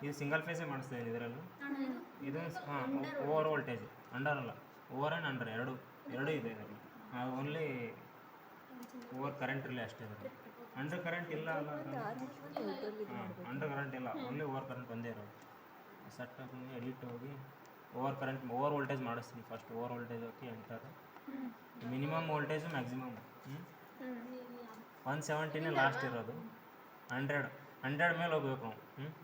ಇದು ಸಿಂಗಲ್ ಫೇಸೇ ಮಾಡಿಸ್ತಾ ಇದೆ ಇದರಲ್ಲೂ. ಇದು ಓವರ್ ವೋಲ್ಟೇಜ್ ಅಂಡರ್ ಅಲ್ಲ, ಓವರ್ ಆ್ಯಂಡ್ ಅಂಡರ್ ಎರಡು ಇದೆ ಇದರಲ್ಲಿ. ಓನ್ಲಿ ಓವರ್ ಕರೆಂಟ್ ಇರಲಿ ಅಷ್ಟೇ ಇದರಲ್ಲಿ. ಅಂಡರ್ ಕರೆಂಟ್ ಇಲ್ಲ ಅಲ್ಲ, ಅಂಡರ್ ಕರೆಂಟ್ ಇಲ್ಲ, ಓನ್ಲಿ ಓವರ್ ಕರೆಂಟ್ ಒಂದೇ ಇರೋದು. ಸೆಟ್ ಹಾಕಿ ಎಡಿಟ್ ಹೋಗಿ ಓವರ್ ವೋಲ್ಟೇಜ್ ಮಾಡಿಸ್ತೀನಿ. ಫಸ್ಟ್ ಓವರ್ ವೋಲ್ಟೇಜ್ ಹಾಕಿ enter, minimum voltage maximum 170 last ಇರೋದು. 100 ಮೇಲೆ ಹೋಗ್ಬೇಕು.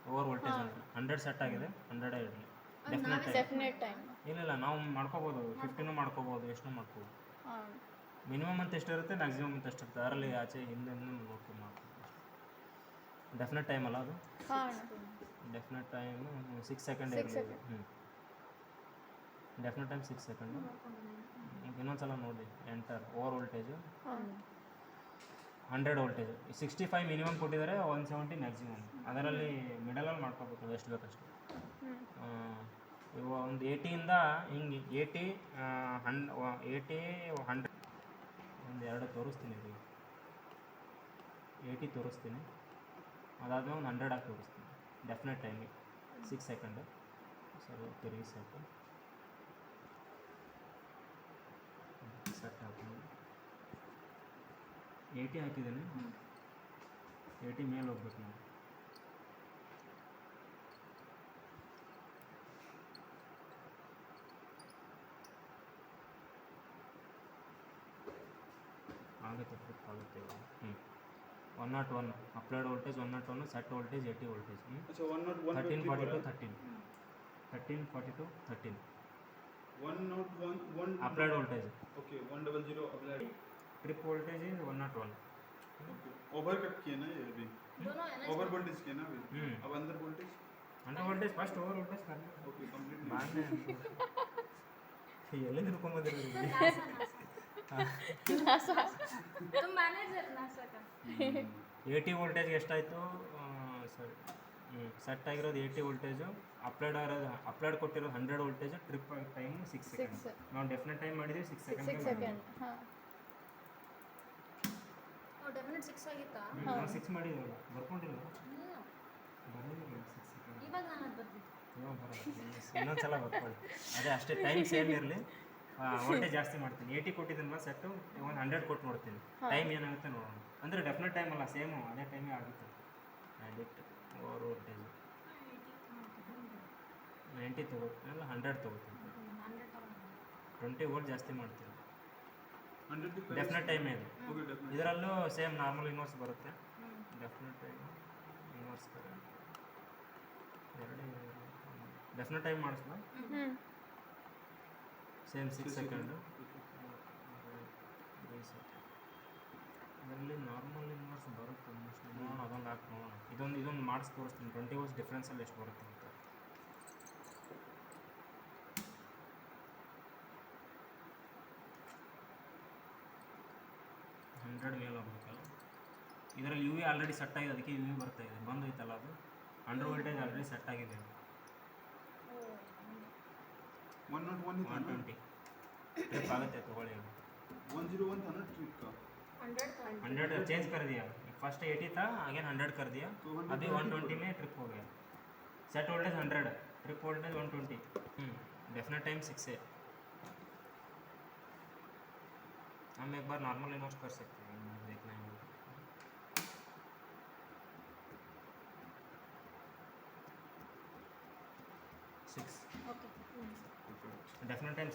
ಓವರ್ ವೋಲ್ಟೇಜ್ ಅಂದರೆ 100 ಸೆಟ್ ಆಗಿದೆ, 100 ಇರಲಿ. ಡೆಫಿನೆಟ್ ಟೈಮ್ ಇಲ್ಲ, ನಾವು ಮಾಡ್ಕೋಬೋದು. 15 ಮಾಡ್ಕೋಬೋದು, ಎಷ್ಟು ಮಾಡ್ಕೋಬೋದು. ಮಿನಿಮಮ್ ಅಂತ ಎಷ್ಟಿರುತ್ತೆ, ಮ್ಯಾಕ್ಸಿಮಮ್ ಅಂತ ಎಷ್ಟಿರುತ್ತೆ, ಅದರಲ್ಲಿ ಆಚೆ ಹಿಂದೆ ನೋಡ್ಕೊಂಡು ಮಾಡ್ಬೋದು. ಡೆಫಿನೆಟ್ ಟೈಮ್ ಅಲ್ಲ ಅದು. ಡೆಫಿನೆಟ್ ಟೈಮು 6 ಸೆಕೆಂಡ್ ಇರಲಿ. Definite time 6 second. ಈಗ ಇನ್ನೊಂದ್ಸಲ ನೋಡಿ, enter over voltage 100 voltage. 65 minimum ಕೊಟ್ಟಿದ್ದಾರೆ, 170 ಮ್ಯಾಕ್ಸಿಮಮ್. ಅದರಲ್ಲಿ ಮಿಡಲಲ್ಲಿ ಮಾಡ್ಕೋಬೇಕು ಎಷ್ಟು ಬೇಕಷ್ಟು. ಇವಾಗ ಒಂದು 80ಇಂದ ಹಿಂಗೆ 80 100 ಒಂದು ಎರಡು ತೋರಿಸ್ತೀನಿ. ಈಗ 80 ತೋರಿಸ್ತೀನಿ, ಅದಾದಮೇಲೆ ಒಂದು 100 ಹಾಕಿ ತೋರಿಸ್ತೀನಿ. ಡೆಫಿನೆಟ್ ಟೈಮಿಗೆ 6 ಸೆಕೆಂಡು. ಸರಿ, ತಿರುಗಿ ಸಾಕು. ಸೆಟ್ ಹಾಕ್ತೀನಿ. 80 ಹಾಕಿದ್ದೀನಿ. 80 ಮೇಲೆ ಹೋಗ್ಬೇಕು ನಾವು. ಆಗುತ್ತೆ, ಟ್ರಿಪ್ ಆಗುತ್ತೆ. 101 applied voltage, 101 set voltage 80 voltage. 1342 13 applied voltage. Okay 100 applied. Trip voltage is 101. Over cut किया ना ये भी, ओवर वोल्टेज किया ना अभी. अब under voltage first over voltage करना. ओके कंप्लीट बाद में ಎಲ್ಲಿಂದ ಹಿಡ್ಕೊಂಬಂದಿರೋದು? तुम मैनेजर नासा का 80 ವೋಲ್ಟೇಜ್ ಎಷ್ಟಾಯಿತು? ಸರಿ, ಸೆಟ್ ಆಗಿರೋದು 80 ವೋಲ್ಟೇಜು, ಅಪ್ಲೈಡ್ ಕೊಟ್ಟಿರೋದು 100 ವೋಲ್ಟೇಜು. Trip time 6 second. ನಾವು ಡೆಫಿನೆಟ್ ಟೈಮ್ ಮಾಡಿದ್ವಿ 6 ಸೆಕೆಂಡ್. ಡೆಫಿನೆಟ್ 6 ಆಗಿತ್ತಾ? ನಾವು 6 ಮಾಡಿದ್ವಲ್ಲ, ಬರ್ಕೊಂಡಿಲ್ಲ. ಇವಾಗ ನಾನು ಅದು ಬರ್ತೀನಿ. ಇನ್ನೊಂದ್ಸಲ ಬರ್ಕೊಳ್ಳಿ. ಅದೇ ಅಷ್ಟೇ, ಟೈಮ್ ಸೇಮ್ ಇರಲಿ. ವೋಲ್ಟೇಜ್ ಜಾಸ್ತಿ ಮಾಡ್ತೀನಿ. 80 ಕೊಟ್ಟಿದ್ದಲ್ವ ಸೆಟ್ಟು, ಒಂದು 100 ಕೊಟ್ಟು ನೋಡ್ತೀನಿ, ಟೈಮ್ ಏನಾಗುತ್ತೆ ನೋಡೋಣ. ಅಂದರೆ ಡೆಫಿನೆಟ್ ಟೈಮ್ ಅಲ್ಲ, ಸೇಮು ಅದೇ ಟೈಮೇ ಆಗುತ್ತೆ. ಎಡಿಟ್ ಓವರ್ ವೋಲ್ಟೇಜ್ 90 ತೊಗೋತೀನಿ, ಅಲ್ಲ 100 ತೊಗೋತೀನಿ. 20 ವೋಲ್ಟ್ ಜಾಸ್ತಿ ಮಾಡ್ತೀನಿ. ಡೆಫಿನೆಟ್ ಟೈಮೇ ಇದು. ಇದರಲ್ಲೂ ಸೇಮ್ ನಾರ್ಮಲ್ ಇನ್ವರ್ಸ್ ಬರುತ್ತೆ. ಡೆಫಿನೆಟ್ ಟೈಮ್ ಇನ್ವರ್ಸ್ ಎರಡೇ. ಡೆಫಿನೆಟ್ ಟೈಮ್ ಮಾಡಿಸ್ಲ, ಸೇಮ್ 6 ಸೆಕೆಂಡು. ಇದರಲ್ಲಿ ನಾರ್ಮಲ್ ಇನ್ವರ್ಸ್ ಬರುತ್ತೆ ಮೋಸ್ಟ್ಲಿ. ನೋಡೋಣ, ಅದೊಂದು ಹಾಕಿ ನೋಡೋಣ. ಇದೊಂದು ಮಾಡಿಸಿ ತೋರಿಸ್ತೀನಿ. 20 ವೋಲ್ಟ್ಸ್ ಡಿಫ್ರೆನ್ಸಲ್ಲಿ ಎಷ್ಟು ಬರುತ್ತೆ ಅಂತ. 100 ಮೇಲೆ ಹೋಗ್ಬೇಕಲ್ಲ. ಇದರಲ್ಲಿ ಯು ವಿ ಆಲ್ರೆಡಿ ಸೆಟ್ ಆಗಿದೆ, ಅದಕ್ಕೆ ಯು ವಿ ಬರ್ತಾ ಇದೆ. ಬಂದೋಯ್ತಲ್ಲ ಅದು. ಅಂಡರ್ ವೋಲ್ಟೇಜ್ ಆಲ್ರೆಡಿ ಸೆಟ್ ಆಗಿದೆ. 120 ट्रिप आगते तगोड़ी. 101 था ना ट्रिप का. 100 चेंज कर दिया. फर्स्ट 80 था, अगेन 100 कर दिया. अभी 120 में ट्रिप हो गया. Set voltage 100, trip voltage 120. Definite time 6 है. हम एक बार नॉर्मल इन्वर्स कर सकते हैं, देखना है. 6 ओके. Definite time